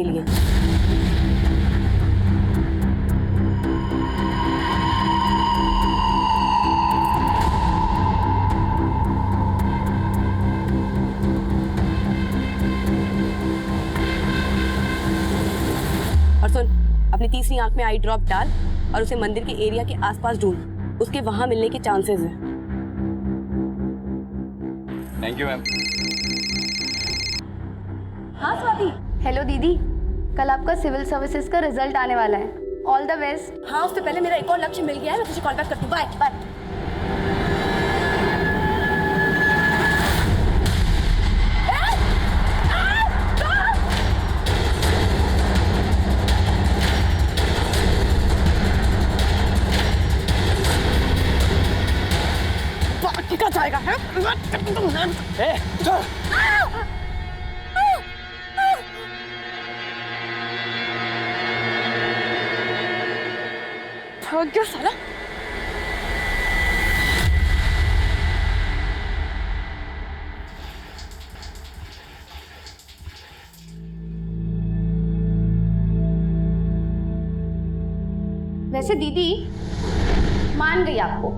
के लिए। और सुन, अपनी तीसरी आंख में आई ड्रॉप डाल और उसे मंदिर के एरिया के आसपास ढूंढ, उसके वहां मिलने के चांसेस हैं। Thank you ma'am. हाँ स्वाति। हेलो दीदी, कल आपका सिविल सर्विसेज का रिजल्ट आने वाला है। All the best. हाँ, उससे पहले मेरा एक और लक्ष्य मिल गया है, मैं तुझे कॉल बैक करती हूँ। Bye bye. जाएगा है? भाग गया साला। वैसे दीदी, मान गई आपको,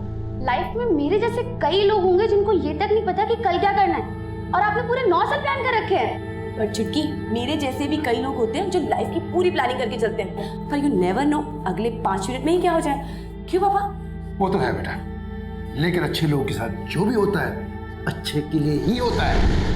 लाइफ में मेरे जैसे कई लोग होंगे जिनको ये तक नहीं पता कि कल क्या करना है, और आपने पूरे 9 साल प्लान कर रखे हैं। पर चुटकी, मेरे जैसे भी कई लोग होते हैं जो लाइफ की पूरी प्लानिंग करके चलते हैं, पर यू नेवर नो अगले 5 मिनट में ही क्या हो जाए। क्यों पापा? वो तो है बेटा, लेकिन अच्छे लोगों के साथ जो भी होता है अच्छे के लिए ही होता है।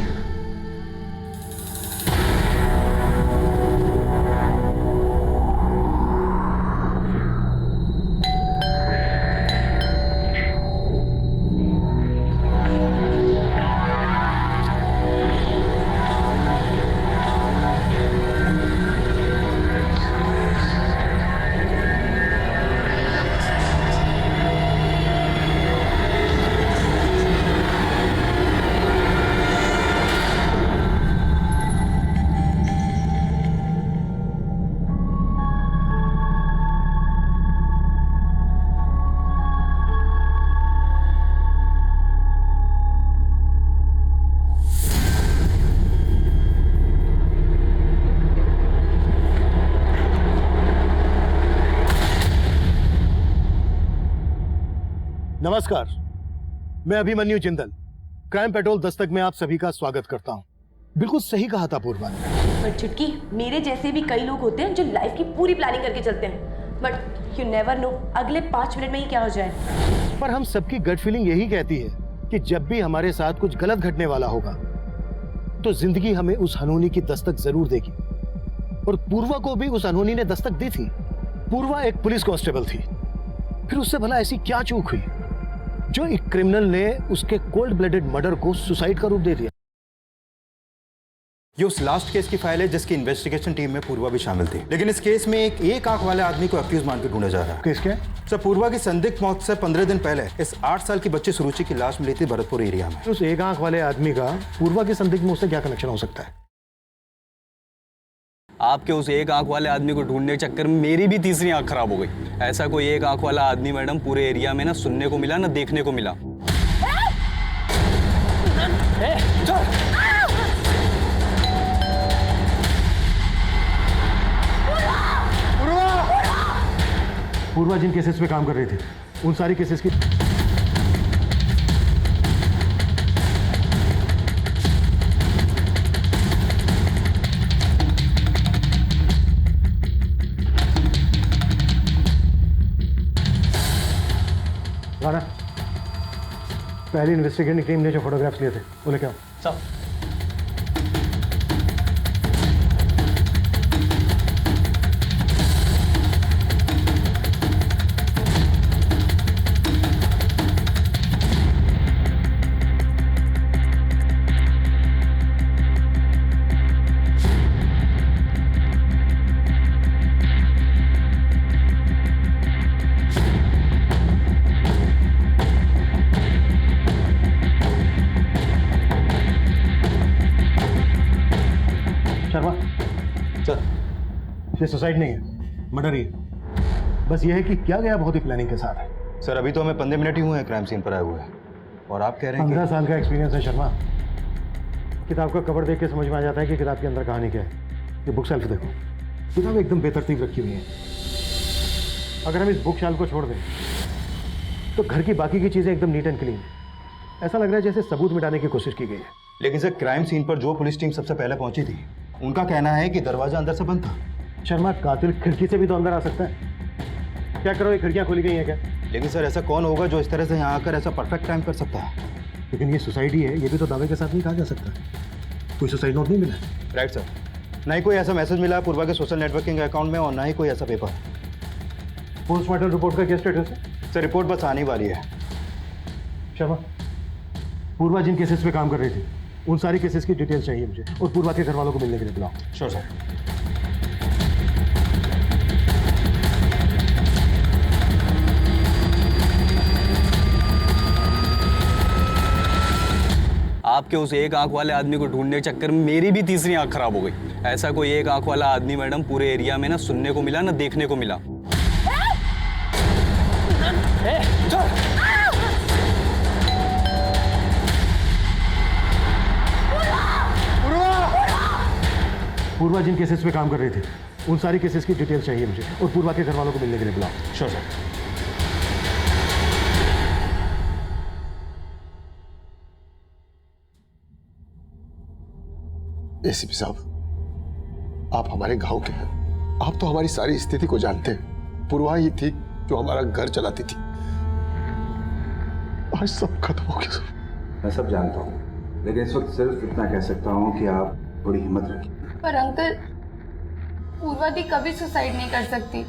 नमस्कार, मैं अभिमन्यु जिंदल, क्राइम पेट्रोल दस्तक में आप सभी का स्वागत करता हूं। बिल्कुल सही कहा था पूर्वा ने। पर चुटकी, मेरे जैसे भी कई लोग होते हैं जो लाइफ की पूरी प्लानिंग करके चलते हैं, बट यू नेवर नो अगले 5 मिनट में ही क्या हो जाए। पर हम सबकी गट फीलिंग यही कहती है कि जब भी हमारे साथ कुछ गलत घटने वाला होगा तो जिंदगी हमें उस अनहोनी की दस्तक जरूर देगी, और पूर्वा को भी उस अनहोनी ने दस्तक दी थी। पूर्वा एक पुलिस कांस्टेबल थी, फिर उससे भला ऐसी क्या चूक हुई जो एक क्रिमिनल ने उसके कोल्ड ब्लडेड मर्डर को सुसाइड का रूप दे दिया। ये उस लास्ट केस की फाइल है जिसकी इन्वेस्टिगेशन टीम में पूर्वा भी शामिल थी, लेकिन इस केस में एक आंख वाले आदमी को अक्यूज मान के ढूंढा जा रहा है। केस क्या है? सर, पूर्वा की संदिग्ध मौत से 15 दिन पहले इस 8 साल की बच्ची सुरुचि की लाश मिली थी भरतपुर एरिया में। उस एक आंख वाले आदमी का पूर्वा की संदिग्ध मौत से क्या कनेक्शन हो सकता है? आपके उस एक आंख वाले आदमी को ढूंढने के चक्कर में मेरी भी तीसरी आंख खराब हो गई। ऐसा कोई एक आंख वाला आदमी मैडम पूरे एरिया में ना सुनने को मिला ना देखने को मिला। पूर्वा जिन केसेस पे काम कर रही थी उन सारी केसेस की राणा, पहली इन्वेस्टिगेटिंग टीम ने जो फोटोग्राफ्स लिए थे वो लेके आओ। सब शर्मा, चल। ये सुसाइड नहीं है, मर्डर ही है। बस ये है कि क्या गया बहुत ही प्लानिंग के साथ है। सर, अभी तो हमें 15 मिनट ही हुए हैं क्राइम सीन पर आए हुए, और आप कह रहे हैं 15 साल का एक्सपीरियंस है शर्मा। किताब का कवर देख के समझ में आ जाता है कि किताब के अंदर कहानी क्या है। ये बुक शेल्फ देखो, किताब एकदम बेतरतीब रखी हुई है। अगर हम इस बुक शेल्फ को छोड़ दें तो घर की बाकी की चीजें एकदम नीट एंड क्लीन। ऐसा लग रहा है जैसे सबूत मिटाने की कोशिश की गई है। लेकिन सर, क्राइम सीन पर जो पुलिस टीम सबसे पहले पहुंची थी, उनका कहना है कि दरवाजा अंदर से बंद था। शर्मा, कातिल खिड़की से भी तो अंदर आ सकता है। क्या करो, ये खिड़कियां खोली गई हैं क्या? लेकिन सर, ऐसा कौन होगा जो इस तरह से यहाँ आकर ऐसा परफेक्ट क्राइम कर सकता है? लेकिन ये सोसाइटी है, ये भी तो दावे के साथ नहीं कहा जा सकता। कोई सुसाइड नोट नहीं मिला है। राइट सर, ना ही कोई ऐसा मैसेज मिला है पूर्वा के सोशल नेटवर्किंग अकाउंट में और ना ही कोई ऐसा पेपर। पोस्टमार्टम रिपोर्ट का क्या स्टेटस है? सर, रिपोर्ट बस आने वाली है। शर्मा, पूर्वा जिन केसेस पे काम कर रही थी उन सारी केसेस की डिटेल्स चाहिए मुझे, और पूर्वा के घर वालों को मिलने के लिए बुलाओ। Sure sir. आपके उस एक आंख वाले आदमी को ढूंढने के चक्कर में मेरी भी तीसरी आंख खराब हो गई। ऐसा कोई एक आंख वाला आदमी मैडम पूरे एरिया में ना सुनने को मिला ना देखने को मिला। पूर्वा जिन केसेस पे काम कर रही थी उन सारी केसेस की डिटेल्स चाहिए मुझे, और पूर्वा के घर वालों को मिलने के लिए बुलाओ। Sure sir. एसीपी साहब, आप हमारे गांव के हैं, आप तो हमारी सारी स्थिति को जानते हैं। पूर्वा ही थी जो हमारा घर चलाती थी। आज सब खत्म हो गया सर। मैं सब जानता हूँ, लेकिन इस वक्त सिर्फ इतना कह सकता हूँ कि आप थोड़ी हिम्मत रखिए। पर अंकल, पूर्वा दी कभी सुसाइड नहीं कर सकती।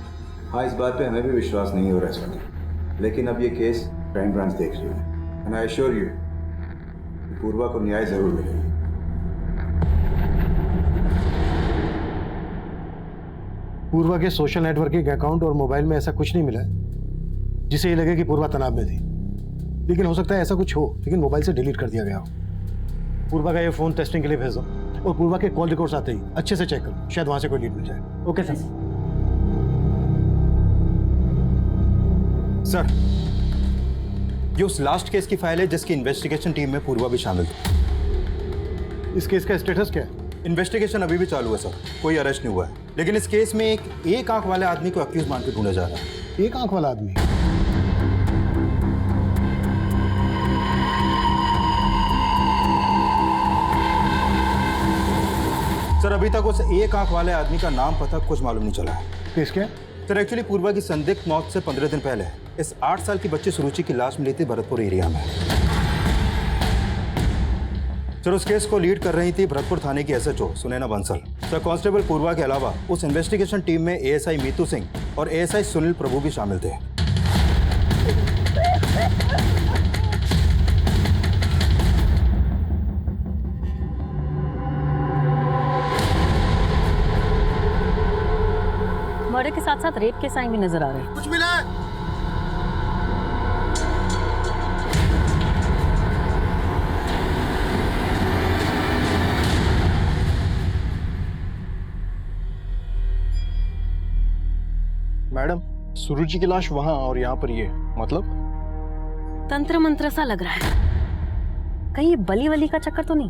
हाँ, इस बात पे हमें भी विश्वास नहीं हो रहा इस वक्त, लेकिन अब ये केस क्राइम ब्रांच देख रही है। एंड आई एश्योर यू, पूर्वा को न्याय जरूर मिलेगा। पूर्वा के सोशल नेटवर्किंग अकाउंट और मोबाइल में ऐसा कुछ नहीं मिला है जिसे ये लगे कि पूर्वा तनाव में थी। लेकिन हो सकता है ऐसा कुछ हो, लेकिन मोबाइल से डिलीट कर दिया गया हो। पूर्वा का ये फोन टेस्टिंग के लिए भेजो, और पूर्वा के कॉल रिकॉर्ड्स आते ही अच्छे से चेक करो, शायद वहां से कोई लीड मिल जाए। Okay sir. सर, ये उस लास्ट केस की फाइल है जिसकी इन्वेस्टिगेशन टीम में पूर्वा भी शामिल थी। इस केस का स्टेटस क्या है? इन्वेस्टिगेशन अभी भी चालू है सर, कोई अरेस्ट नहीं हुआ है। लेकिन इस केस में एक आंख वाले आदमी को अक्यूज मान के ढूंढा जा रहा है। एक आंख वाला आदमी? सर, अभी तक उस एक आंख वाले आदमी का नाम पता कुछ मालूम नहीं चला है। केस क्या? सर, एक्चुअली पूर्वा की संदिग्ध मौत से 15 दिन पहले इस 8 साल की बच्ची सुरुचि की लाश मिली थी भरतपुर एरिया में। सर, उस केस को लीड कर रही थी भरतपुर थाने की SHO Sunaina Bansal. Sir, constable Purva के अलावा उस इन्वेस्टिगेशन टीम में एएसआई मीतू सिंह और एएसआई सुनील प्रभु भी शामिल थे। मर्डर के साथ साथ रेप के साइन भी नजर आ रहे हैं। कुछ मिला है? मैडम, सुरुचि की लाश वहां और यहाँ पर ये, मतलब? तंत्र मंत्र सा लग रहा है। कहीं ये बली वली का चक्कर तो नहीं?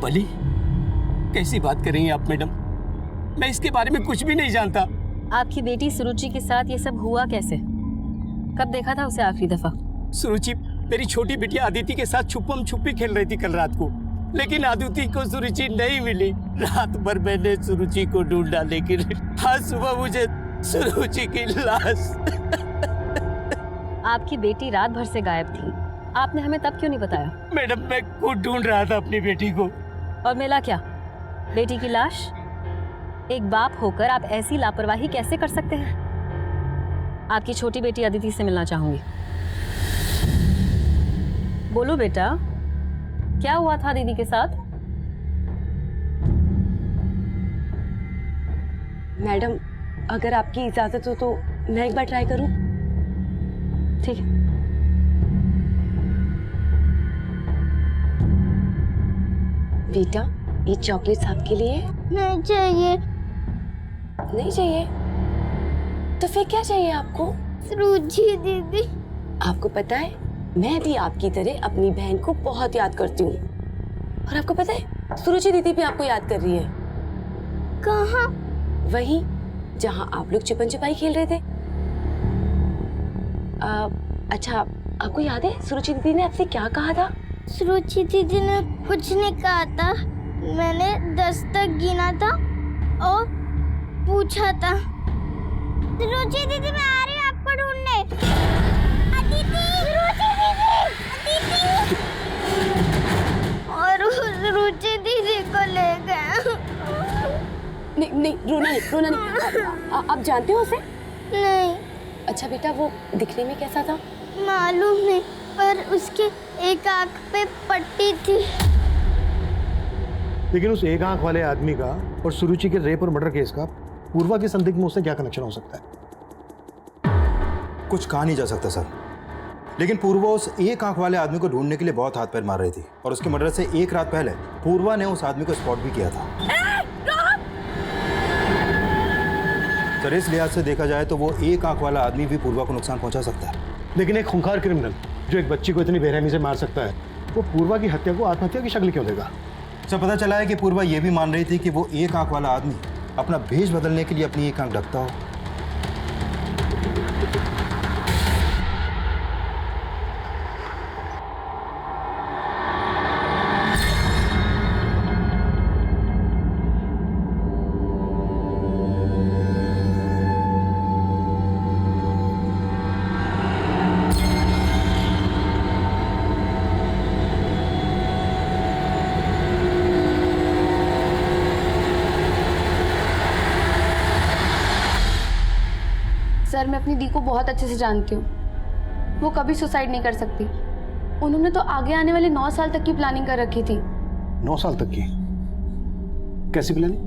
बली? कैसी बात कर रही हैं आप मैडम? मैं इसके बारे में कुछ भी नहीं जानता। आपकी बेटी सुरुचि के साथ ये सब हुआ कैसे? कब देखा था उसे आखिरी दफा? सुरुचि मेरी छोटी बिटिया अदिति के साथ छुपम छुपी खेल रही थी कल रात को, लेकिन अदिति को सुरुचि नहीं मिली। रात भर मैंने सुरुचि को ढूंढा, लेकिन आज सुबह मुझे सुरुचि की लाश। आपकी बेटी रात भर से गायब थी, आपने हमें तब क्यों नहीं बताया? मैडम, मैं खुद ढूंढ रहा था अपनी बेटी को। और मिला क्या? बेटी की लाश? एक बाप होकर आप ऐसी लापरवाही कैसे कर सकते हैं? आपकी छोटी बेटी अदिति से मिलना चाहूंगी। बोलो बेटा, क्या हुआ था दीदी के साथ? मैडम, अगर आपकी इजाजत हो तो मैं एक बार ट्राई करूं? ठीक है। बेटा, ये चॉकलेट्स आपके लिए। नहीं चाहिए। नहीं चाहिए? तो फिर क्या चाहिए आपको? सुरुचि दीदी। आपको पता है, मैं भी आपकी तरह अपनी बहन को बहुत याद करती हूँ। और आपको पता है, सुरुचि दीदी भी आपको याद कर रही है। कहाँ? वहीं जहां आप लोग छिपन छिपाई खेल रहे थे। अच्छा, आपको याद है सुरुचि दीदी ने आपसे क्या कहा था? सुरुचि दीदी ने कुछ नहीं कहा था। मैंने 10 तक गिना था और पूछा था, सुरुचि दीदी मैं आ रही हूँ आपको ढूंढने। अदिति! सुरुचि दीदी! अदिति! और सुरुचि दीदी को ले गए। नहीं नहीं, रोना नहीं। आप जानते हो उसे? नहीं। अच्छा बेटा, वो दिखने में कैसा था? मालूम नहीं, पर उसके एक आंख पे पट्टी थी। लेकिन उस एक आंख वाले आदमी का और सुरुचि के रेप और मर्डर केस का पूर्वा के संदिग्ध में उससे क्या कनेक्शन हो सकता है? कुछ कहा नहीं जा सकता सर, लेकिन पूर्वा उस एक आंख वाले आदमी को ढूंढने के लिए बहुत हाथ पैर मार रही थी और उसके मर्डर से एक रात पहले पूर्वा ने उस आदमी को स्पॉट भी किया था। सर, इस लिहाज से देखा जाए तो वो एक आंख वाला आदमी भी पूर्वा को नुकसान पहुंचा सकता है। लेकिन एक खूंखार क्रिमिनल जो एक बच्ची को इतनी बेरहमी से मार सकता है, वो पूर्वा की हत्या को आत्महत्या की शक्ल क्यों देगा? सर, पता चला है कि पूर्वा ये भी मान रही थी कि वो एक आंख वाला आदमी अपना भेष बदलने के लिए अपनी एक आंख ढकता हो। सर, मैं अपनी दी को बहुत अच्छे से जानती हूँ। वो कभी सुसाइड नहीं कर सकती। उन्होंने तो आगे आने वाले 9 साल तक की प्लानिंग कर रखी थी। 9 साल तक की? कैसी प्लानिंग?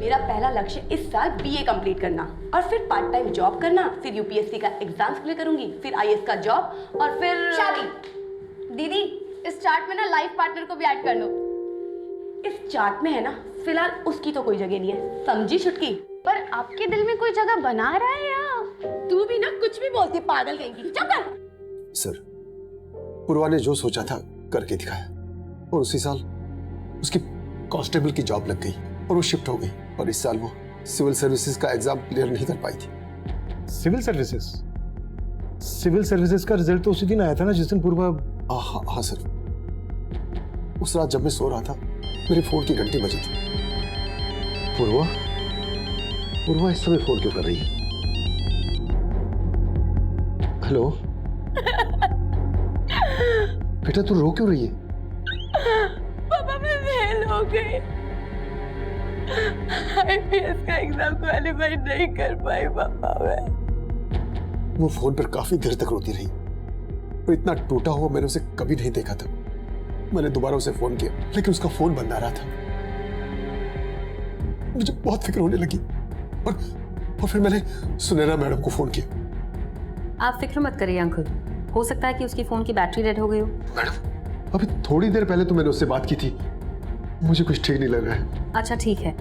मेरा पहला लक्ष्य इस साल बीए कंप्लीट करना और फिर पार्ट टाइम जॉब करना, फिर यूपीएससी का एग्जाम्स क्लियर करूंगी, फिर आईएएस का जॉब और फिर शादी। दीदी, इस चार्ट में ना लाइफ पार्टनर को भी ऐड कर लो। इस चार्ट में है ना, फिलहाल उसकी तो कोई जगह नहीं है, समझी छुटकी? पर आपके दिल में कोई जगह बना रहा है या? तू भी ना कुछ भी बोलती, पागल कहीं की। चुप कर। सर, पूर्वा ने जो सोचा था करके दिखाया और उसी साल उसकी कांस्टेबल की जॉब लग गई और वो शिफ्ट हो गई और इस साल वो सिविल सर्विसेज का एग्जाम क्लियर नहीं कर पाई थी। Civil services? सिविल सर्विसेज का रिजल्ट तो उसी दिन आया था ना जिस दिन पूर्वा। हाँ सर, उस रात जब मैं सो रहा था मेरे फोन की घंटी बजी थी। पूर्वा इस समय फोन क्यों कर रही है? हेलो बेटा, तू रो क्यों रही है? पापा, मैं फेल हो गई। आईपीएस का एग्जाम क्वालीफाई नहीं कर पाई पापा मैं। वो फोन पर काफी देर तक रोती रही और इतना टूटा हुआ मैंने उसे कभी नहीं देखा था। मैंने दोबारा उसे फोन किया लेकिन उसका फोन बंद आ रहा था। मुझे बहुत फिक्र होने लगी और फिर मैंने सुनैना मैडम को फोन किया। आप फिक्र मत करिए अंकल, हो सकता है कि उसकी फोन की बैटरी डेड हो गई हो। मैडम, अभी थोड़ी देर पहले तो मैंने उससे बात की थी, मुझे कुछ ठीक नहीं लग रहा है। अच्छा ठीक है,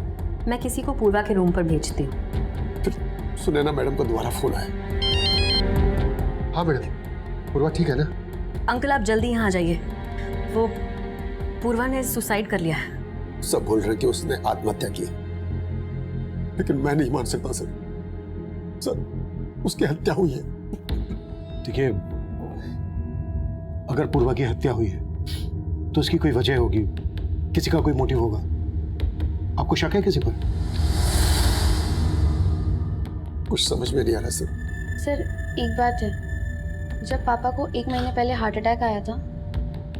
मैं किसी को पूर्वा के रूम पर भेजती हूँ। फिर सुनैना मैडम का दोबारा फोन आया। हाँ मैडम, पूर्वा ठीक है ना? अंकल आप जल्दी यहाँ आ जाइए, वो पूर्वा ने सुसाइड कर लिया है। सब बोल रहे हैं कि उसने आत्महत्या की, लेकिन मैं नहीं मान सकता सर। सर, उसकी हत्या हुई है। देखिए, अगर पूर्वा की हत्या हुई है तो उसकी कोई वजह होगी, किसी का कोई मोटिव होगा। आपको शक है किसी पर? कुछ समझ में नहीं आ रहा सर। सर, एक बात है, जब पापा को 1 महीने पहले हार्ट अटैक आया था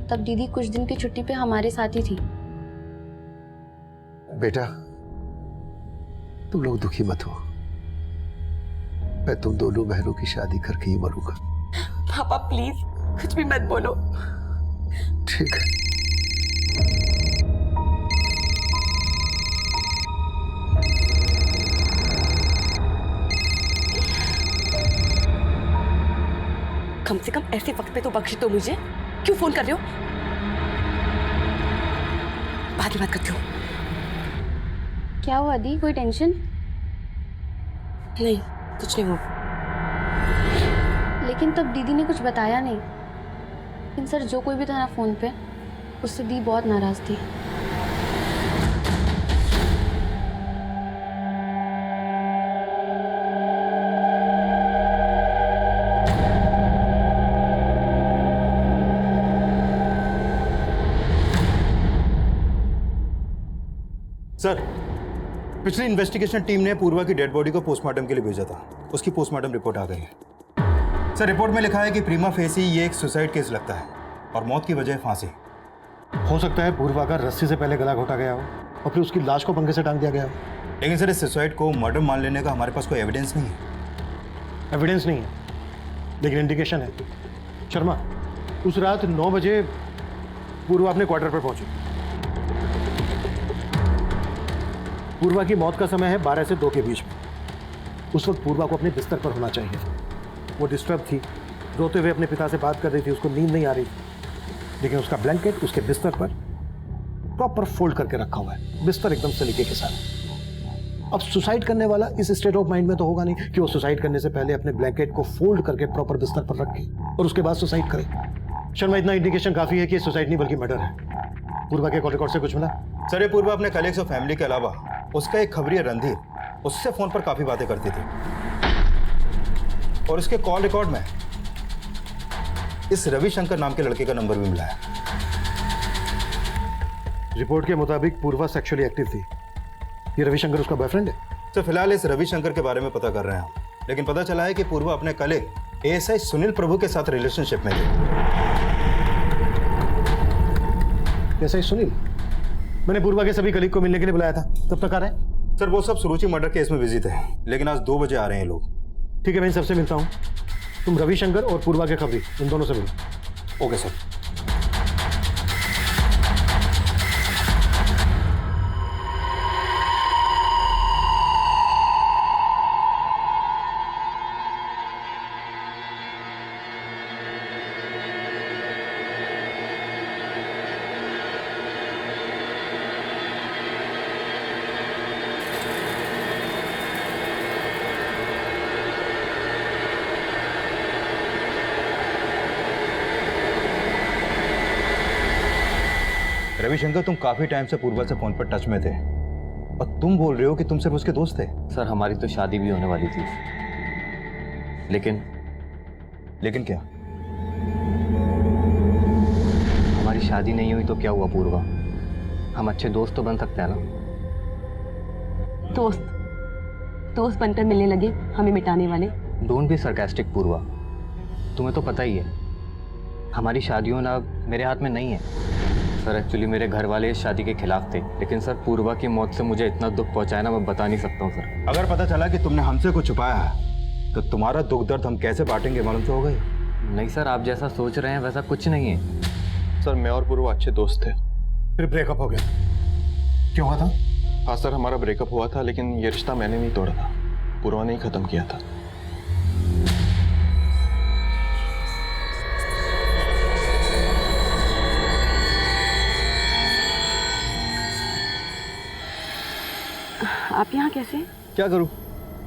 तब दीदी कुछ दिन की छुट्टी पे हमारे साथ ही थी। बेटा, तुम लोग दुखी मत हो, मैं तुम दोनों बहनों की शादी करके ही मरूंगा। पापा प्लीज कुछ भी मत बोलो। ठीक है। कम से कम ऐसे वक्त पे तो बख्श दो मुझे। क्यों फोन कर रहे हो? बाद में बात करती हूँ। क्या हुआ दी, कोई टेंशन? नहीं, कुछ नहीं हुआ। लेकिन तब दीदी ने कुछ बताया नहीं। लेकिन सर, जो कोई भी था ना फोन पे, उससे दी बहुत नाराज थी। सर, पिछली इन्वेस्टिगेशन टीम ने पूर्वा की डेड बॉडी को पोस्टमार्टम के लिए भेजा था। उसकी पोस्टमार्टम रिपोर्ट आ गई है। सर, रिपोर्ट में लिखा है कि प्रीमा फेसी ये एक सुसाइड केस लगता है और मौत की वजह फांसी। हो सकता है पूर्वा का रस्सी से पहले गला घोटा गया हो और फिर उसकी लाश को पंखे से टांग दिया गया हो। लेकिन सर, इस सुसाइड को मर्डर मान लेने का हमारे पास कोई एविडेंस नहीं है। एविडेंस नहीं है, लेकिन इंडिकेशन है। शर्मा, उस रात 9 बजे पूर्वा अपने क्वार्टर पर पहुंची। पूर्वा की मौत का समय है 12 से 2 के बीच में। उस वक्त पूर्वा को अपने बिस्तर पर होना चाहिए। वो डिस्टर्ब थी, रोते हुए अपने पिता से बात कर रही थी, उसको नींद नहीं आ रही थी। लेकिन उसका ब्लैंकेट उसके बिस्तर पर प्रॉपर फोल्ड करके रखा हुआ है, बिस्तर एकदम सलीके के साथ। अब सुसाइड करने वाला इस स्टेट ऑफ माइंड में तो होगा नहीं कि वो सुसाइड करने से पहले अपने ब्लैंकेट को फोल्ड करके प्रॉपर बिस्तर पर रखे और उसके बाद सुसाइड करे। शर्मा, इतना इंडिकेशन काफी है कि सुसाइड नहीं बल्कि मर्डर है। पूर्वा के कॉल रिकॉर्ड से कुछ मिला? सर, ये पूर्वा अपने कलीग्स और फैमिली के अलावा उसका एक खबरिया रणधीर, उससे फोन पर काफी बातें करती थी और उसके कॉल रिकॉर्ड में इस रविशंकर नाम के लड़के का नंबर भी मिला है। रिपोर्ट के मुताबिक पूर्वा सेक्सुअली एक्टिव थी। ये रविशंकर उसका बॉयफ्रेंड है? तो फिलहाल इस रविशंकर के बारे में पता कर रहे हैं हम, लेकिन पता चला है कि पूर्वा अपने कलीग एएसआई सुनील प्रभु के साथ रिलेशनशिप में थी। एएसआई सुनील? मैंने पूर्वा के सभी कलीग को मिलने के लिए बुलाया था, तब तक आ रहे हैं? सर, वो सब सुरुचि मर्डर केस में बिजी थे, लेकिन आज 2 बजे आ रहे हैं लोग। ठीक है, मैं इन सबसे मिलता हूँ। तुम रविशंकर और पूर्वा के खबरी, इन दोनों से मिलो। Okay sir. रविशंकर, तुम काफी टाइम से पूर्वा से फोन पर टच में थे और तुम बोल रहे हो कि तुम सिर्फ उसके दोस्त थे। सर, हमारी तो शादी भी होने वाली थी, लेकिन क्या? हमारी शादी नहीं हुई तो क्या हुआ पूर्वा? हम अच्छे दोस्त तो बन सकते हैं ना? दोस्त बनकर मिलने लगे हमें मिटाने वाले। डोंट बी सरकास्टिक पूर्वा, तुम्हें तो पता ही है हमारी शादियों ना मेरे हाथ में नहीं है। सर, एक्चुअली मेरे घर वाले इस शादी के खिलाफ थे, लेकिन सर पूर्वा की मौत से मुझे इतना दुख पहुंचाया ना, मैं बता नहीं सकता हूँ सर। अगर पता चला कि तुमने हमसे कुछ छुपाया है तो तुम्हारा दुख दर्द हम कैसे बांटेंगे, मालूम तो होगा ही। नहीं सर, आप जैसा सोच रहे हैं वैसा कुछ नहीं है। सर, मैं और पूर्वा अच्छे दोस्त थे। फिर ब्रेकअप हो गया, क्यों हुआ था? हाँ सर, हमारा ब्रेकअप हुआ था, लेकिन ये रिश्ता मैंने नहीं तोड़ा था, पूर्वा ने ही खत्म किया था। आप यहाँ कैसे? क्या करूँ,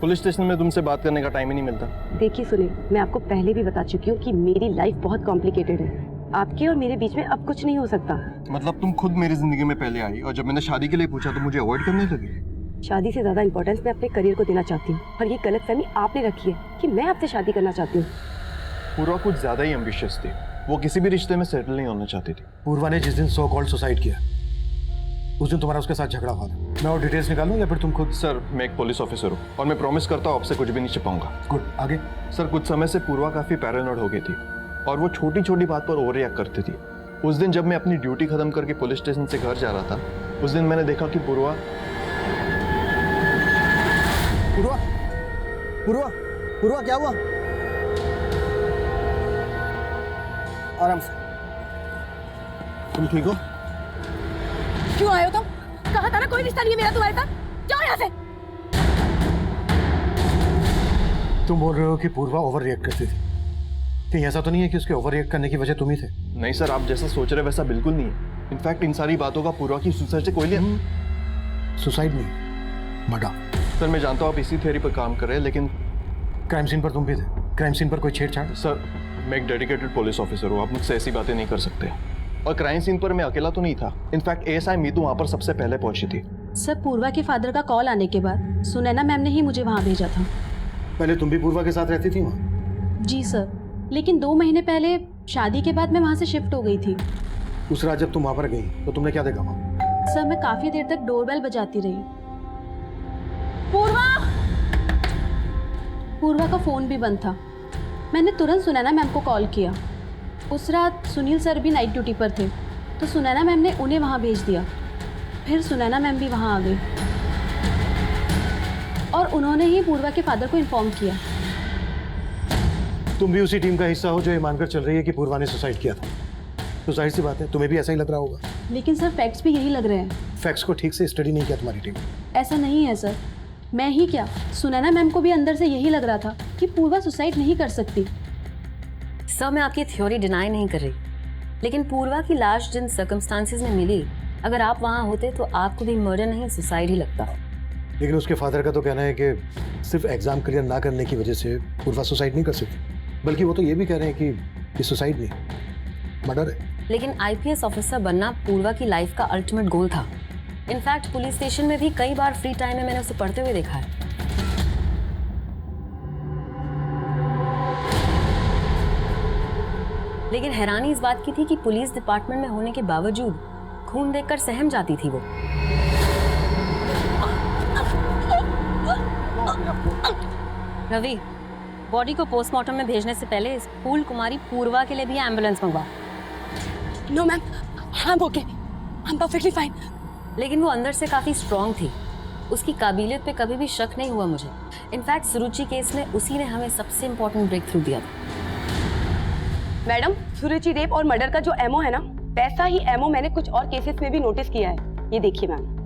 पुलिस स्टेशन में तुमसे बात करने का टाइम ही नहीं मिलता। देखिए सुनिए, मैं आपको पहले भी बता चुकी हूँ कि मेरी लाइफ बहुत कॉम्प्लिकेटेड है। आपके और मेरे बीच में अब कुछ नहीं हो सकता। मतलब तुम खुद मेरी जिंदगी में पहले आई और जब मैंने शादी के लिए पूछा तो मुझे अवॉइड करने लगी। शादी से ज्यादा इंपॉर्टेंस मैं अपने करियर को देना चाहती हूँ और ये गलतफहमी आपने रखी है कि मैं आपसे शादी करना चाहती हूँ। पूर्वा कुछ ज्यादा ही एम्बिशियस थी, वो किसी भी रिश्ते में सेटल नहीं होना चाहती थी। पूर्वा ने जिस दिन सो कॉल्ड सुसाइड किया उस दिन तुम्हारा उसके साथ झगड़ा हुआ था। मैं और डिटेल्स निकालूं या फिर तुम खुद? सर, मैं एक पुलिस ऑफिसर हूँ और मैं प्रॉमिस करता हूँ आपसे कुछ भी नहीं छिपाऊंगा। गुड, आगे? सर, कुछ समय से पूर्वा काफी पैरानॉइड हो गई थी और वो छोटी छोटी बात पर ओवर रिएक्ट करती थी। उस दिन जब मैं अपनी ड्यूटी खत्म करके पुलिस स्टेशन से घर जा रहा था, उस दिन मैंने देखा कि पूर्वा क्या हुआ? आराम से। तुम ठीक हो? क्यों आए हो तुम? कहा था ना कोई रिश्ता नहीं है मेरा तुम्हारे साथ। जाओ यहाँ से। तुम बोल रहे हो कि पूर्वा ओवर रिएक्ट करती थी, कहीं ऐसा तो नहीं है कि उसके ओवर रिएक्ट करने की वजह तुम ही थे? नहीं सर, आप जैसा सोच रहे वैसा बिल्कुल नहीं है। इनफैक्ट इन सारी बातों का पूर्वा की सुसाइड से कोई लिया। सुसाइड नहीं, मर्डर। सर, मैं जानता हूँ आप इसी थ्योरी पर काम कर रहे हैं, लेकिन क्राइम सीन पर तुम भी थे। क्राइम सीन पर कोई छेड़छाड़? सर, मैं एक डेडिकेटेड पुलिस ऑफिसर हूँ, आप मुझसे ऐसी बातें नहीं कर सकते। और क्राइम सीन पर मैं अकेला तो नहीं था, इनफैक्ट एएसआई मीतू वहाँ पर सबसे पहले पहुंची थी। सर, पूर्वा के फादर का कॉल आने के बाद सुनैना मैम ने ही मुझे वहाँ भेजा था। पहले तुम भी पूर्वा के साथ रहती थी वहाँ? जी सर, लेकिन 2 महीने पहले शादी के बाद मैं वहाँ से शिफ्ट हो गई थी। उस रात जब तुम वहाँ पर गई तो तुमने क्या देखा वहाँ? सर मैं काफी देर तक डोरबेल बजाती रही। पूर्वा का फोन भी बंद था। मैंने तुरंत सुनैना मैम को कॉल किया। उस रात सुनील सर भी नाइट ड्यूटी पर थे, तो सुनैना मैम ने उन्हें वहाँ भेज दिया। फिर सुनैना मैम भी वहाँ आ गई और उन्होंने ही पूर्वा के फादर को इन्फॉर्म किया। तुम भी उसी टीम का हिस्सा हो जो ये मानकर चल रही है कि पूर्वा ने सुसाइड किया था, तो जाहिर सी बात है तुम्हें भी ऐसा ही लग रहा होगा। लेकिन सर फैक्ट्स भी यही लग रहे हैं। फैक्ट्स को ठीक से स्टडी नहीं किया तुम्हारी टीम। ऐसा नहीं है सर, मैं ही क्या, सुनैना मैम को भी अंदर से यही लग रहा था कि पूर्वा सुसाइड नहीं कर सकती। सर मैं आपकी थ्योरी डिनाई नहीं कर रही, लेकिन पूर्वा की लाश जिन सर्कमस्टांसेस में मिली, अगर आप वहाँ होते तो आपको भी मर्डर नहीं सुसाइड ही लगता। लेकिन उसके फादर का तो कहना है कि सिर्फ एग्जाम क्लियर ना करने की वजह से पूर्वा सुसाइड नहीं कर सकती, बल्कि वो तो ये भी कह रहे हैं कि ये सुसाइड नहीं, मर्डर है। लेकिन आईपीएस ऑफिसर बनना पूर्वा की लाइफ का अल्टीमेट गोल था। इनफैक्ट पुलिस स्टेशन में भी कई बार फ्री टाइम में मैंने उसे पढ़ते हुए देखा है। लेकिन हैरानी इस बात की थी कि पुलिस डिपार्टमेंट में होने के बावजूद खून देखकर सहम जाती थी वो। रवि, बॉडी को पोस्टमार्टम में भेजने से पहले इस फूल कुमारी पूर्वा के लिए भी एम्बुलेंस मंगवा। No ma'am, I am okay, I am perfectly fine. लेकिन वो अंदर से काफी स्ट्रांग थी, उसकी काबिलियत पे कभी भी शक नहीं हुआ मुझे। इनफैक्ट सुरुचि केस में उसी ने हमें सबसे इम्पोर्टेंट ब्रेक थ्रू दिया था। मैडम, सुरुचि रेप और मर्डर का जो एमओ है ना, वैसा ही एमओ मैंने कुछ और केसेस में भी नोटिस किया है। ये देखिए मैम,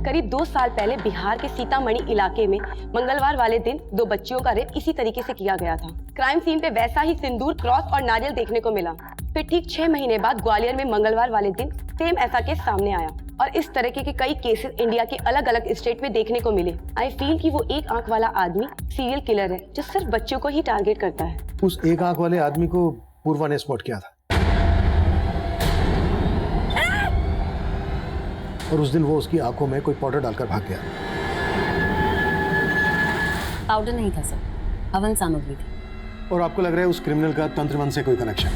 करीब 2 साल पहले बिहार के सीतामढ़ी इलाके में मंगलवार वाले दिन 2 बच्चियों का रेप इसी तरीके से किया गया था। क्राइम सीन पे वैसा ही सिंदूर, क्रॉस और नारियल देखने को मिला। फिर ठीक 6 महीने बाद ग्वालियर में मंगलवार वाले दिन सेम ऐसा केस सामने आया और इस तरीके के कई केसेस इंडिया के अलग अलग स्टेट में देखने को मिले। आई फील कि वो एक आंख वाला आदमी सीरियल किलर है जो सिर्फ बच्चों को ही टारगेट करता है। उस एक आंख वाले आदमी को पूर्वा ने स्पॉट किया था और उस दिन वो उसकी आंखों में कोई पाउडर डालकर भाग गया। पाउडर नहीं था सर, हवन सामग्री थी। और आपको लग रहा है उस क्रिमिनल का तंत्रमन से कोई कनेक्शन?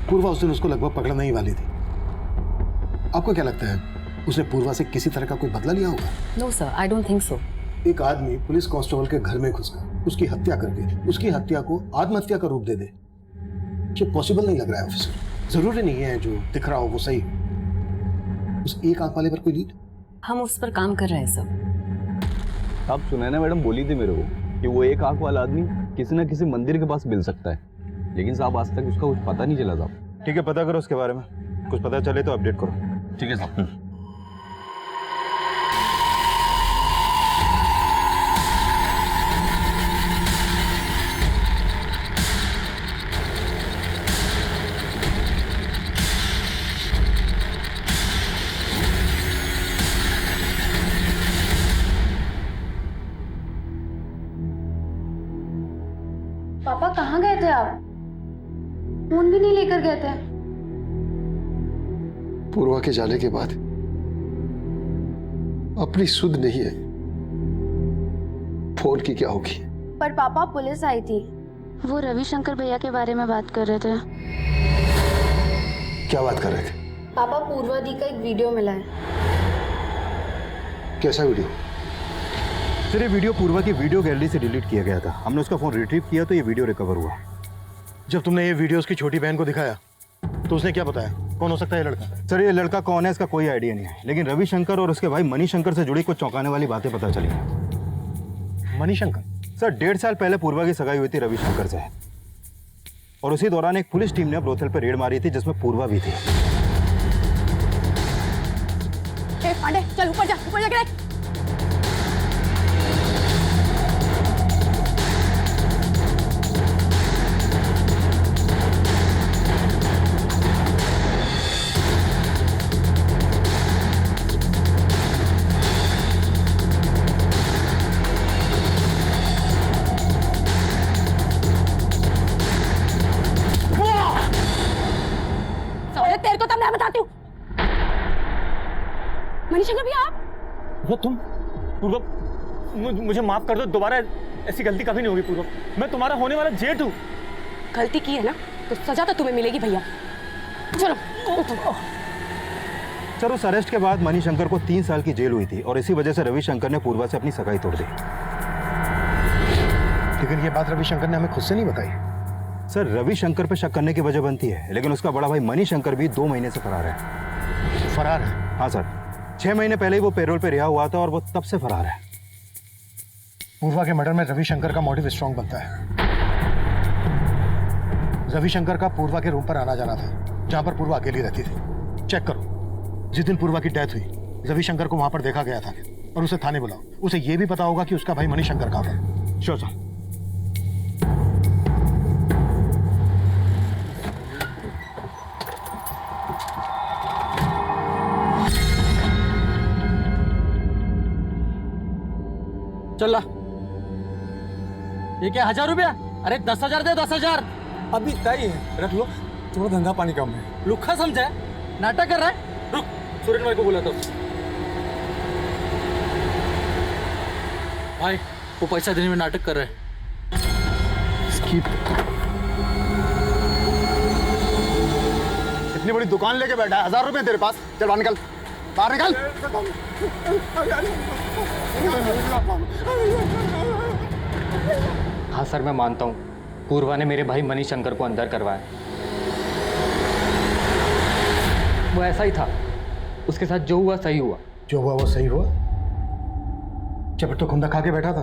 पूर्वा उस दिन उसको लगभग पकड़ने ही वाली थी। आपको क्या लगता है उसने पूर्वा से किसी तरह का कोई बदला लिया होगा? No sir, I don't think so. एक आदमी पुलिस कांस्टेबल के घर में घुसकर उसकी हत्या करके उसकी हत्या को आत्महत्या का रूप दे दे, ये पॉसिबल नहीं लग रहा है ऑफिसर। जरूरी नहीं है जो दिख रहा हो वो सही। उस एक आंख वाले पर कोई लीड? हम उस पर काम कर रहे हैं सर। आप सुनैना मैडम बोली थी मेरे को कि वो एक आंख वाला आदमी किसी न किसी मंदिर के पास मिल सकता है, लेकिन साहब आज तक उसका कुछ पता नहीं चला साहब। ठीक है, पता करो उसके बारे में, कुछ पता चले तो अपडेट करो। ठीक है साहब। पापा कहाँ गए थे आप? फोन भी नहीं लेकर गए थे। पूर्वा के जाने के बाद अपनी सुध नहीं है, फोन की क्या होगी? पर पापा पुलिस आई थी, वो रविशंकर भैया के बारे में बात कर रहे थे। क्या बात कर रहे थे? पापा पूर्वा दी का एक वीडियो मिला है। कैसा वीडियो? सर ये वीडियो पूर्वा की वीडियो गैलरी से डिलीट किया गया था। हमने उसका फोन रिट्रीव किया तो ये वीडियो रिकवर हुआ। जब तुमने ये वीडियो उसकी छोटी बहन को दिखाया तो उसने क्या बताया? कौन हो सकता है ये लड़का? सर ये लड़का कौन है इसका कोई आइडिया नहीं है, लेकिन रविशंकर और उसके भाई मणिशंकर से जुड़ी कुछ चौंकाने वाली बातें पता चली। मणिशंकर? सर 1.5 साल पहले पूर्वा की सगाई हुई थी रविशंकर से, और उसी दौरान एक पुलिस टीम ने ब्रोथल पर रेड मारी थी जिसमें पूर्वा भी थी। पांडे चल ऊपर जा, ऊपर जा के तेरे को तब मैं बताती हूँ। मणिशंकर भी आप? वो तुम? पूर्व, मुझे माफ कर दो, दोबारा ऐसी गलती कभी नहीं होगी। पूर्व, मैं तुम्हारा होने वाला जेठ हूँ। गलती की है ना तो सजा तो तुम्हें मिलेगी भैया। चलो सर उस अरेस्ट के बाद मणिशंकर को 3 साल की जेल हुई थी और इसी वजह से रविशंकर ने पूर्वा से अपनी सगाई तोड़ दी। लेकिन ये बात रविशंकर ने हमें खुद से नहीं बताई। सर रविशंकर पे शक करने की वजह बनती है, लेकिन उसका बड़ा भाई मणिशंकर भी 2 महीने से फरार है। फरार है? हाँ सर, 6 महीने पहले ही वो पैरोल पे रिहा हुआ था और वो तब से फरार है। पूर्वा के मर्डर में रविशंकर का मोटिव स्ट्रांग बनता है। रविशंकर का पूर्वा के रूम पर आना जाना था, जहां पर पूर्वा अकेली रहती थी। चेक करो, जिस दिन पूर्वा की डेथ हुई रविशंकर को वहां पर देखा गया था और उसे थाने बुलाओ। उसे यह भी पता होगा कि उसका भाई मणिशंकर कहां है। Sure sir. चला ये क्या 1000 रुपया? अरे 10,000 दे 10,000। अभी तय है, रख लो, थोड़ा धंधा पानी कम है। लुखा समझा है? नाटक कर रहा है? रुक, सुरेन भाई को बोला तो भाई वो पैसा देने में नाटक कर रहे हैं। इतनी बड़ी दुकान लेके बैठा है, 1000 रुपए तेरे पास? चल बाहर निकल, बाहर निकल। हाँ सर, मैं मानता हूँ पूर्वा ने मेरे भाई मणिशंकर को अंदर करवाया। वो ऐसा ही था, उसके साथ जो हुआ सही हुआ। जो हुआ वो सही हुआ? जब तो खुंदा खा के बैठा था।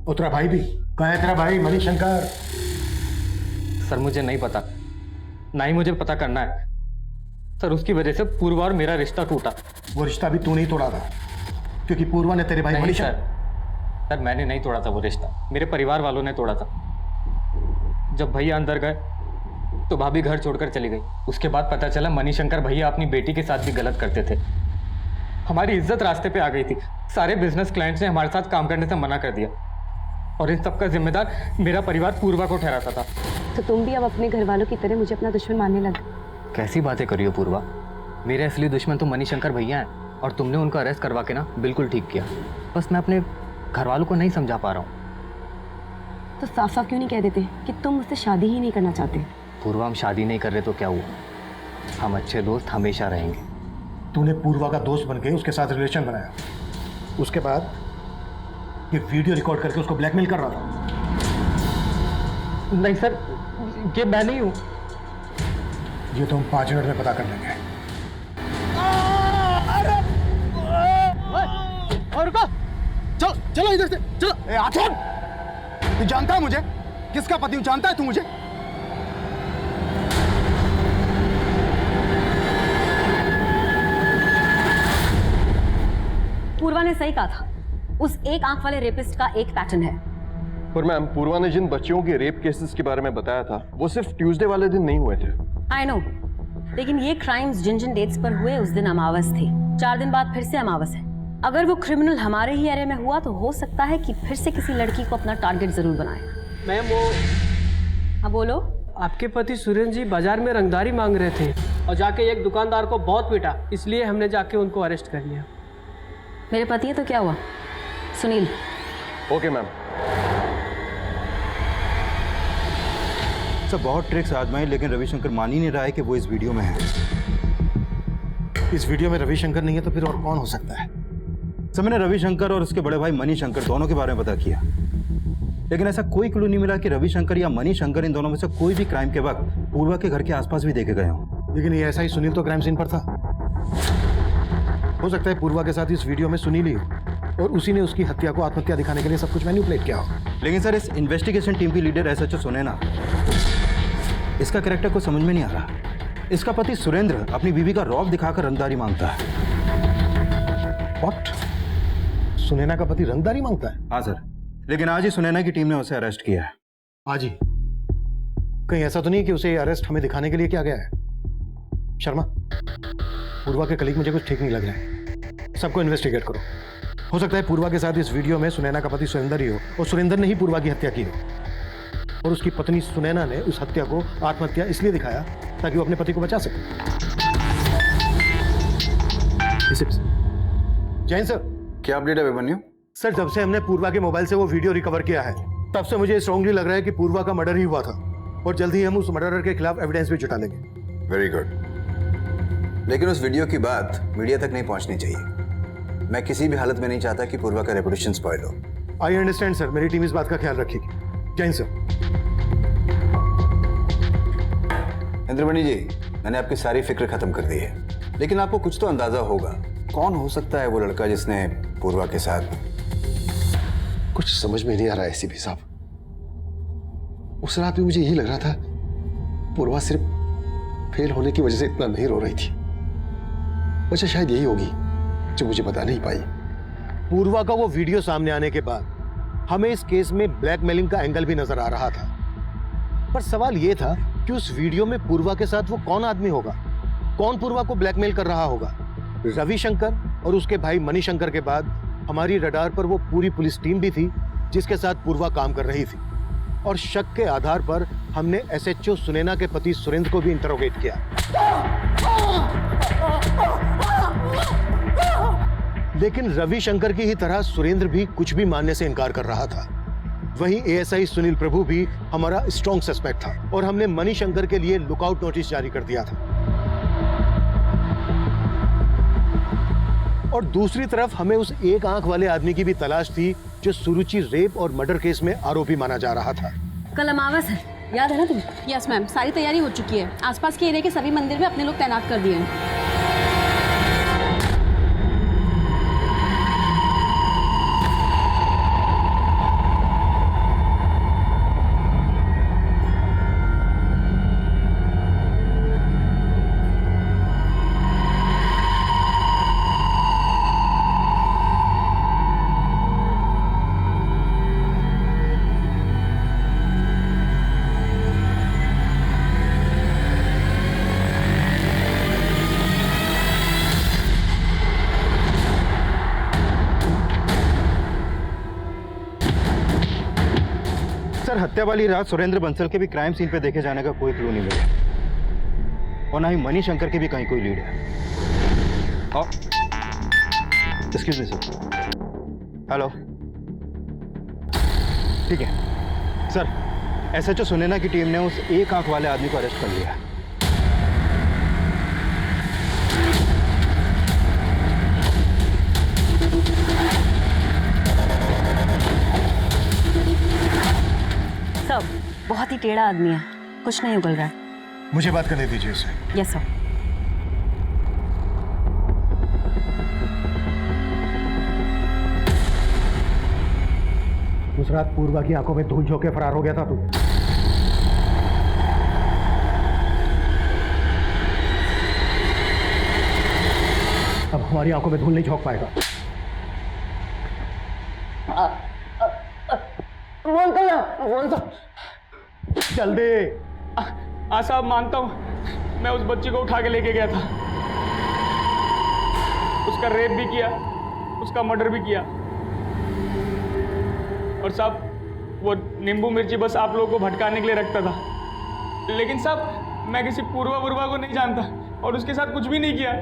और तेरा भाई भी कहाँ है? तेरा भाई मणिशंकर? सर मुझे नहीं पता, ना ही मुझे पता करना है सर। उसकी वजह से पूर्वा और मेरा रिश्ता टूटा। वो रिश्ता भी तू नहीं तोड़ा था, क्योंकि पूर्वा ने तेरे भाई मणिशंकर। सर मैंने नहीं तोड़ा था वो रिश्ता, मेरे परिवार वालों ने तोड़ा था। जब भैया अंदर गए तो भाभी घर छोड़कर चली गई। उसके बाद पता चला मणिशंकर भैया अपनी बेटी के साथ भी गलत करते थे। हमारी इज्जत रास्ते पे आ गई थी। सारे बिजनेस क्लाइंट्स ने हमारे साथ काम करने से मना कर दिया और इन सब का जिम्मेदार मेरा परिवार पूर्वा को ठहराता था। तो तुम भी अब अपने घर वालों की तरह मुझे अपना दुश्मन मानने लगे? कैसी बातें करी हो पूर्वा, मेरे असली दुश्मन तो मणिशंकर भैया हैं और तुमने उनको अरेस्ट करवा के ना बिल्कुल ठीक किया। बस मैं अपने घर वालों को नहीं समझा पा रहा हूँ। तो साफ साफ क्यों नहीं कह देते कि तुम मुझसे शादी ही नहीं करना चाहते? पूर्वा हम शादी नहीं कर रहे तो क्या हुआ, हम अच्छे दोस्त हमेशा रहेंगे। तूने पूर्वा का दोस्त बन के उसके साथ रिलेशन बनाया, उसके बाद ये वीडियो रिकॉर्ड करके उसको ब्लैकमेल कर रहा था। नहीं सर, ये मैं नहीं हूँ। ये तो हम 5 मिनट में पता कर लेंगे। और रुको, चलो चलो इधर से चलो। ए छोड़, तू जानता है मुझे किसका पति हूं? जानता है तू मुझे? पूर्वा ने सही कहा था, उस एक आंख वाले रेपिस्ट का एक पैटर्न है। पर मैम, पूर्वा ने जिन बच्चियों के रेप केसेस के बारे में बताया था वो सिर्फ ट्यूसडे वाले दिन नहीं हुए थे। आई नो, लेकिन ये क्राइम्स जिन जिन डेट्स पर हुए उस दिन अमावस थी। 4 दिन बाद फिर से अमावस है। अगर वो क्रिमिनल हमारे ही एरिया में हुआ तो हो सकता है कि फिर से किसी लड़की को अपना टारगेट जरूर बनाए। मैम वो हाँ बोलो। आपके पति सुरेन जी बाजार में रंगदारी मांग रहे थे और जाके एक दुकानदार को बहुत पीटा, इसलिए हमने जाके उनको अरेस्ट कर लिया। मेरे पति है तो क्या हुआ? सुनील। Okay ma'am. सर बहुत ट्रिक्स आजमाए लेकिन रविशंकर मान ही नहीं रहा है कि वो इस वीडियो में है। इस वीडियो में रविशंकर नहीं है तो फिर और कौन हो सकता है? सर मैंने रविशंकर और उसके बड़े भाई मणिशंकर दोनों के बारे में पता किया, लेकिन ऐसा कोई क्लू नहीं मिला कि रविशंकर या मणिशंकर इन दोनों में से कोई भी क्राइम के वक्त पूर्वा के घर के आसपास भी देखे गए हों। लेकिन ये ऐसा ही सुनील तो क्राइम सीन पर था। हो सकता है पूर्वा के साथ इस वीडियो में सुनील ही हो और उसी ने उसकी हत्या को आत्महत्या दिखाने के लिए सब कुछ मैनिपुलेट किया हो। लेकिन सर इस इन्वेस्टिगेशन टीम की लीडर एसएचओ सुनैना, इसका कैरेक्टर को समझ में नहीं आ रहा। इसका पति सुरेंद्र अपनी बीवी का रौब दिखाकर रंगदारी मांगता है। व्हाट? सुनैना का पति रंगदारी मांगता है? हाँ सर, लेकिन आज ही सुनैना की टीम ने उसे अरेस्ट किया है। आज ही? कहीं ऐसा तो नहीं कि उसे अरेस्ट हमें दिखाने के लिए किया गया है? शर्मा, पूर्वा के कलीग मुझे कुछ ठीक नहीं लग रहा है। सबको इन्वेस्टिगेट करो। हो सकता है पूर्वा के साथ इस वीडियो में सुनैना का पति सुरेंद्र ही हो और सुरेंद्र ने ही पूर्वा की हत्या की हो और उसकी पत्नी सुनैना ने उस हत्या को आत्महत्या इसलिए दिखाया ताकि वो अपने पति को बचा सके। जैन सर, क्या अपडेट है अभिमन्यु? सर जब से हमने पूर्वा के मोबाइल से वो वीडियो रिकवर किया है तब से मुझे स्ट्रांगली लग रहा है कि पूर्वा का मर्डर ही हुआ था और जल्दी ही हम उस मर्डरर के खिलाफ एविडेंस भी जुटा लेंगे। Very good. लेकिन उस वीडियो की बात मीडिया तक नहीं पहुंचनी चाहिए। मैं किसी भी हालत में नहीं चाहता कि पूर्वा का रेपुटेशन स्पॉइल हो। आई अंडरस्टैंड सर, मेरी टीम इस बात का ख्याल रखेगी। जय हिंद सर। इंद्रमणि जी, मैंने आपकी सारी फिक्र खत्म कर दी है, लेकिन आपको कुछ तो अंदाजा होगा कौन हो सकता है वो लड़का जिसने पूर्वा के साथ। कुछ समझ में नहीं आ रहा है एसीपी साहब। उस रात भी मुझे यही लग रहा था पूर्वा सिर्फ फेल होने की वजह से इतना नहीं रो रही थी। वजह शायद यही होगी जो मुझे बता नहीं पाई। पूर्वा का वो वीडियो सामने आने के बाद हमें इस केस में ब्लैकमेलिंग का एंगल भी नजर आ रहा था, पर सवाल ये था कि उस वीडियो में पूर्वा के साथ वो कौन आदमी होगा, कौन पूर्वा को ब्लैकमेल कर रहा होगा। रविशंकर और उसके भाई मणिशंकर के बाद हमारी रडार पर वो पूरी पुलिस टीम भी थी जिसके साथ पूर्वा काम कर रही थी, और शक के आधार पर हमने एसएचओ सुनैना के पति सुरेंद्र को भी इंटरोगेट किया। लेकिन रविशंकर की ही तरह सुरेंद्र भी कुछ भी मानने से इनकार कर रहा था। वहीं एएसआई सुनील प्रभु भी हमारा स्ट्रॉन्ग सस्पेक्ट था और हमने मणिशंकर के लिए लुकआउट नोटिस जारी कर दिया था। और दूसरी तरफ हमें उस एक आंख वाले आदमी की भी तलाश थी जो सुरुचि रेप और मर्डर केस में आरोपी माना जा रहा था। कल अमावस है, याद है ना तुम्हें? यस मैम, सारी तैयारी हो चुकी है। आसपास के एरिया के सभी मंदिर में अपने लोग तैनात कर दिए हैं। सर, हत्या वाली रात सुरेंद्र बंसल के भी क्राइम सीन पे देखे जाने का कोई क्लू नहीं मिला, और ना ही मणिशंकर की भी कहीं कोई लीड है। Excuse me sir. हेलो, ठीक है सर, एसएचओ सुनैना की टीम ने उस एक आंख वाले आदमी को अरेस्ट कर लिया। सब बहुत ही टेढ़ा आदमी है, कुछ नहीं उगल रहा है। मुझे बात करने दीजिए उससे। Yes sir. उस रात पूर्वा की आंखों में धूल झोंके फरार हो गया था तू। अब हमारी आंखों में धूल नहीं झोंक पाएगा। जल्दी। हाँ साहब, मानता हूँ मैं उस बच्ची को उठा के लेके गया था, उसका रेप भी किया, उसका मर्डर भी किया। और साहब वो नींबू मिर्ची बस आप लोगों को भटकाने के लिए रखता था, लेकिन साहब मैं किसी पूर्वा को नहीं जानता और उसके साथ कुछ भी नहीं किया।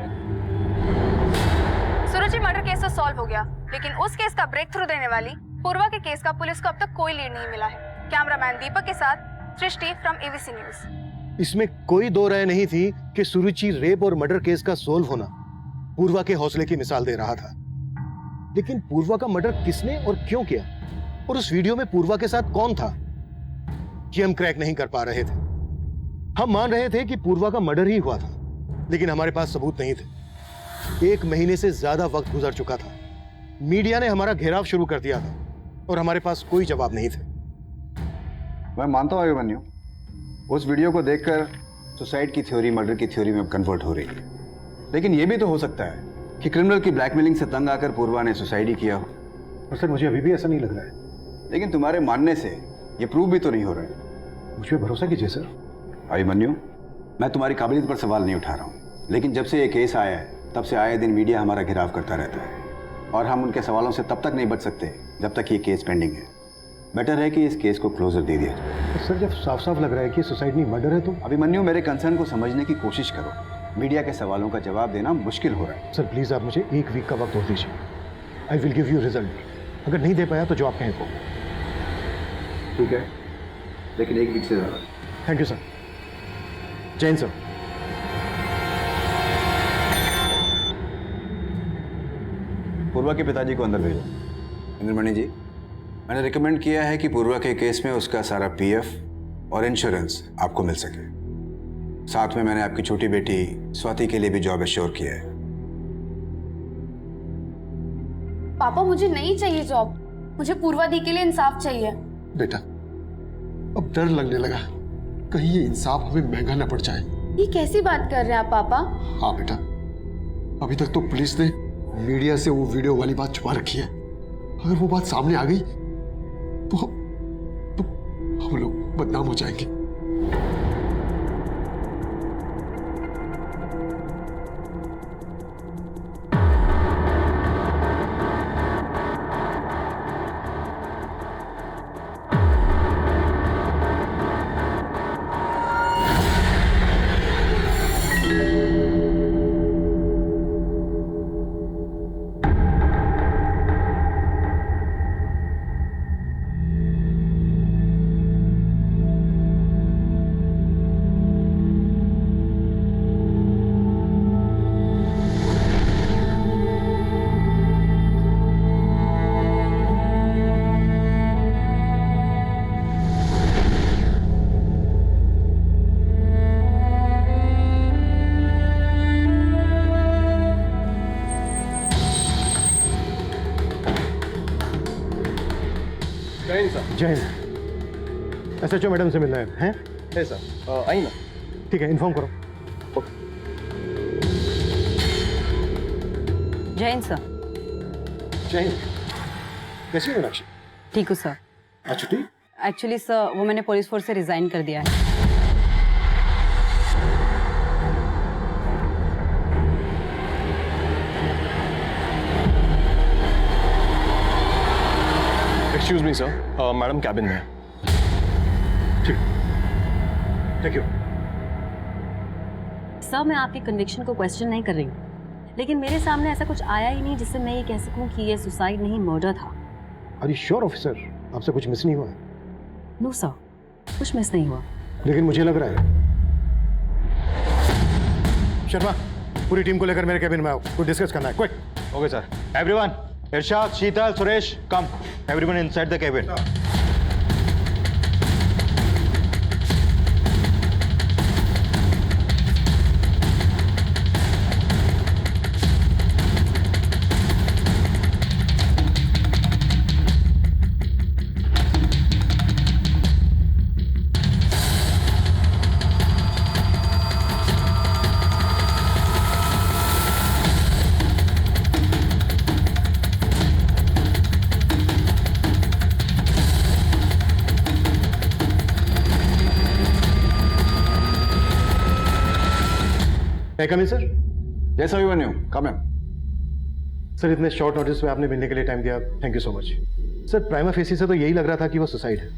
सुरुचि मर्डर केस तो सॉल्व हो गया, लेकिन उस केस का ब्रेक थ्रू देने वाली पूर्वा के केस का पुलिस को अब तक कोई लीड नहीं मिला है। कैमरामैन दीपक के साथ सृष्टि फ्रॉम एबीसी न्यूज। इसमें कोई दो राय नहीं थी कि सुरुचि रेप और मर्डर केस का सोल्व होना पूर्वा के हौसले की मिसाल दे रहा था। लेकिन पूर्वा का मर्डर किसने और क्यों किया, और उस वीडियो में पूर्वा के साथ कौन था, ये हम क्रैक नहीं कर पा रहे थे। हम मान रहे थे कि पूर्वा का मर्डर ही हुआ था, लेकिन हमारे पास सबूत नहीं थे। 1 महीने से ज्यादा वक्त गुजर चुका था, मीडिया ने हमारा घेराव शुरू कर दिया था और हमारे पास कोई जवाब नहीं थे। मैं मानता हूँ अभिमन्यु, उस वीडियो को देखकर सुसाइड की थ्योरी मर्डर की थ्योरी में कन्वर्ट हो रही है, लेकिन यह भी तो हो सकता है कि क्रिमिनल की ब्लैकमेलिंग से तंग आकर पूर्वा ने सुसाइड ही किया हो। और सर, मुझे अभी भी ऐसा नहीं लग रहा है। लेकिन तुम्हारे मानने से ये प्रूव भी तो नहीं हो रहा है। मुझे भरोसा कीजिए सर। अभिमन्यु, मैं तुम्हारी काबिलियत पर सवाल नहीं उठा रहा हूँ, लेकिन जब से ये केस आया है तब से आए दिन मीडिया हमारा घेराव करता रहता है, और हम उनके सवालों से तब तक नहीं बच सकते जब तक ये केस पेंडिंग है। बेटर है कि इस केस को क्लोजर दे दिया जाए। सर, जब साफ साफ लग रहा है कि सुसाइड नहीं मर्डर है तो? अभिमन्यु, मेरे कंसर्न को समझने की कोशिश करो। मीडिया के सवालों का जवाब देना मुश्किल हो रहा है। सर प्लीज, आप मुझे 1 वीक का वक्त और दीजिए। I will give you result. अगर नहीं दे पाया तो जो आप कहें को। ठीक है, लेकिन 1 वीक से ज़्यादा। Thank you sir. Jain sir. Purva के पिताजी को अंदर भेजो। इंद्रमणि जी, मैंने रिकमेंड किया है कि पूर्वा के केस में उसका सारा पीएफ और इंश्योरेंस आपको मिल सके। साथ में मैंने आपकी छोटी बेटी स्वाति के लिए भी जॉब एश्योर किया है। पापा मुझे नहीं चाहिए जॉब, मुझे पूर्वा दी के लिए इंसाफ चाहिए। बेटा, अब डर लगने लगा कहीं ये इंसाफ हमें महंगा न पड़ जाए। ये कैसी बात कर रहे हैं आप पापा? हाँ बेटा, अभी तक तो पुलिस ने मीडिया से वो वीडियो वाली बात छुपा रखी है। अगर वो बात सामने आ गई तो हम लोग बदनाम हो जाएंगे। जय हिंद। एसएचओ मैडम से मिलना है? है सर, आई ना। ठीक है, इन्फॉर्म करो। जय हिंद सर। जय हिंद। कैसी हो मीनाक्षी? ठीक हूँ सर। आज छुट्टी? एक्चुअली सर वो मैंने पुलिस फोर्स से रिजाइन कर दिया है। Excuse me sir, madam cabin में है। ठीक, थैंक यू। सर मैं आपके कन्विक्शन को क्वेश्चन नहीं कर रही हूँ, लेकिन मेरे सामने ऐसा कुछ आया ही नहीं जिससे मैं ये कह सकूं कि ये सुसाइड नहीं मर्डर था। Are you sure officer? आपसे कुछ मिस नहीं हुआ है? नो सर, कुछ मिस नहीं हुआ। लेकिन मुझे लग रहा है। शर्मा, पूरी टीम को लेकर मेरे कैबिन में आओ, कुछ डिस्कस करना है। Quick. Okay sir. Everyone, Irshad, Sheetal, Suresh, come. Everyone inside the cabin. Come in sir. जैसा भी बने हो, कम है। सर इतने शॉर्ट नोटिस में आपने मिलने के लिए टाइम दिया, thank you so much. Sir prima facie से तो यही लग रहा था कि वो सुसाइड है,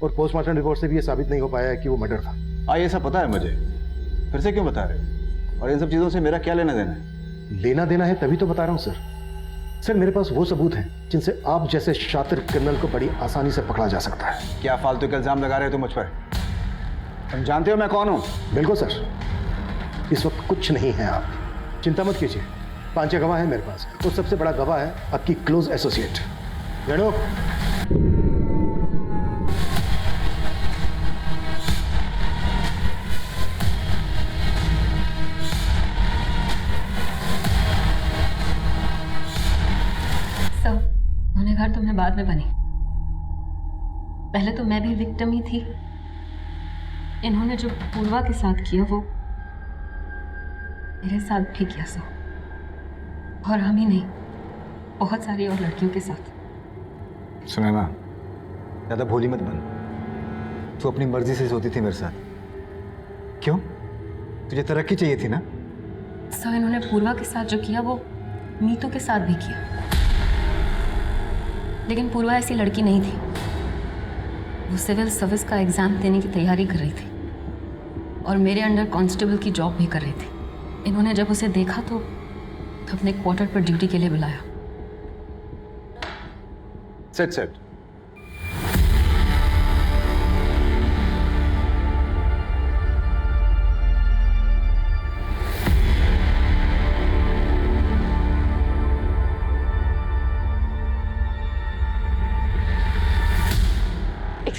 और पोस्टमार्टम रिपोर्ट से भी ये साबित नहीं हो पाया है कि वो मर्डर था। हाँ, ये सब पता है मुझे, फिर से क्यों बता रहे हो? और इन सब चीजों से मेरा क्या लेना देना है? लेना देना है तभी तो बता रहा हूँ सर। सर मेरे पास वो सबूत हैं जिनसे आप जैसे शातिर क्रिमिनल को बड़ी आसानी से पकड़ा जा सकता है। क्या फालतू के इल्जाम लगा रहे हो तुम मुझ पर? तुम जानते हो मैं कौन हूँ? बिल्कुल सर, इस वक्त कुछ नहीं है आप चिंता मत कीजिए। 5-6 गवाह है मेरे पास, और सबसे बड़ा गवाह है आपकी क्लोज एसोसिएट रेणु। सर गुनहगार तो मैं बाद में बनी, पहले तो मैं भी विक्टिम ही थी। इन्होंने जो पूर्वा के साथ किया वो मेरे साथ भी किया सर, और हम ही नहीं, बहुत सारी और लड़कियों के साथ। सुनैना, ज़्यादा भोली मत बन। तू अपनी मर्जी से सोती थी मेरे साथ, क्यों? तुझे तरक्की चाहिए थी ना? सर इन्होंने पूर्वा के साथ जो किया वो नीतू के साथ भी किया, लेकिन पूर्वा ऐसी लड़की नहीं थी। वो सिविल सर्विस का एग्जाम देने की तैयारी कर रही थी और मेरे अंडर कांस्टेबल की जॉब भी कर रही थी। इन्होंने जब उसे देखा तो अपने क्वार्टर पर ड्यूटी के लिए बुलाया। Set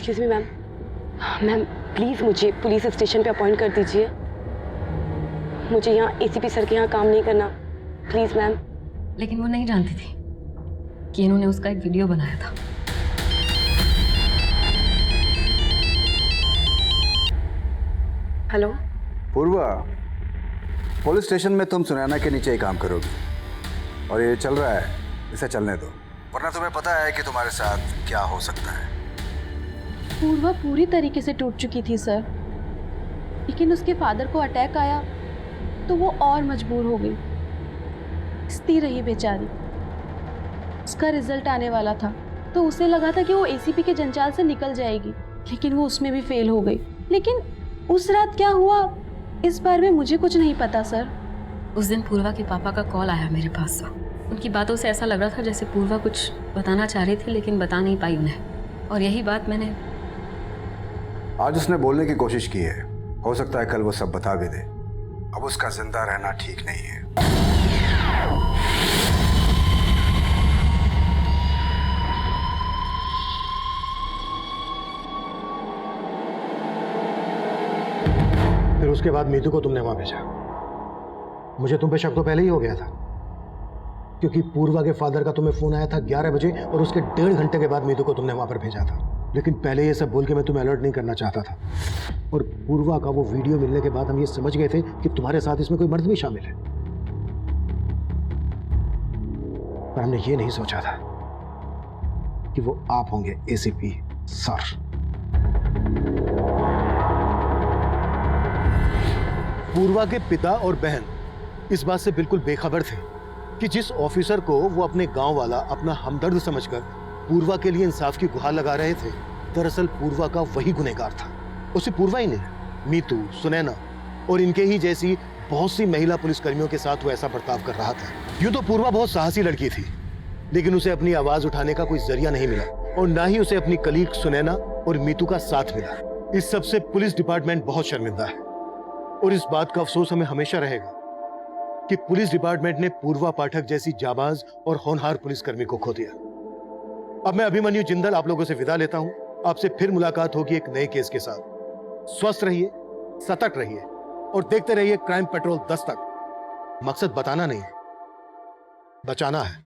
excuse me ma'am, ma'am please मुझे पुलिस स्टेशन पे अपॉइंट कर दीजिए। मुझे यहाँ एसीपी सर के यहाँ काम नहीं करना, प्लीज़ मैम। लेकिन वो नहीं जानती थी कि इन्होंने उसका एक वीडियो बनाया था। हेलो पूर्वा, पुलिस स्टेशन में तुम सुनैना के नीचे ही काम करोगी और ये चल रहा है, इसे चलने दो, वरना तुम्हें पता है कि तुम्हारे साथ क्या हो सकता है। पूर्वा पूरी तरीके से टूट चुकी थी सर, लेकिन उसके फादर को अटैक आया तो वो और मजबूर हो गई, स्थिर रही बेचारी। उसका रिजल्ट आने वाला था तो उसे लगा था कि वो एसीपी के जंजाल से निकल जाएगी, लेकिन वो उसमें भी फेल हो गई। लेकिन उस रात क्या हुआ इस बारे में मुझे कुछ नहीं पता सर। उस दिन पूर्वा के पापा का कॉल आया मेरे पास। उनकी बातों से ऐसा लग रहा था जैसे पूर्वा कुछ बताना चाह रही थी लेकिन बता नहीं पाई उन्हें, और यही बात मैंने आज उसने बोलने की कोशिश की है, हो सकता है कल वो सब बता भी दे। अब उसका जिंदा रहना ठीक नहीं है। फिर उसके बाद मीतू को तुमने वहां भेजा। मुझे तुम पे शक तो पहले ही हो गया था, क्योंकि पूर्वा के फादर का तुम्हें फोन आया था 11 बजे और उसके 1.5 घंटे के बाद मीतू को तुमने वहां पर भेजा था। लेकिन पहले ये सब बोल के मैं तुम्हें अलर्ट नहीं करना चाहता था, और पूर्वा का वो वीडियो मिलने के बाद हम ये समझ गए थे कि तुम्हारे साथ इसमें कोई मर्द भी शामिल है। पर हमने ये नहीं सोचा था कि वो आप होंगे एसीपी सर। पूर्वा के पिता और बहन इस बात से बिल्कुल बेखबर थे कि जिस ऑफिसर को वो अपने गांव वाला अपना हमदर्द समझकर पूर्वा के लिए इंसाफ की गुहार लगा रहे थे, दरअसल पूर्वा का वही गुनहगार था। उसे पूर्वा ही नहीं, मीतू, सुनैना और इनके ही जैसी बहुत सी महिला पुलिसकर्मियों के साथ वो ऐसा बर्ताव कर रहा था। यूं तो पूर्वा बहुत साहसी लड़की थी, लेकिन उसे अपनी आवाज उठाने का कोई जरिया नहीं मिला, और ना ही उसे अपनी कलीग सुनैना और मीतू का साथ मिला। इस सबसे पुलिस डिपार्टमेंट बहुत शर्मिंदा है, और इस बात का अफसोस हमें हमेशा रहेगा कि पुलिस डिपार्टमेंट ने पूर्वा पाठक जैसी जाबाज और होनहार पुलिसकर्मी को खो दिया। अब मैं अभिमन्यु जिंदल आप लोगों से विदा लेता हूं। आपसे फिर मुलाकात होगी एक नए केस के साथ। स्वस्थ रहिए, सतर्क रहिए और देखते रहिए क्राइम पेट्रोल 10 तक। मकसद बताना नहीं, बचाना है।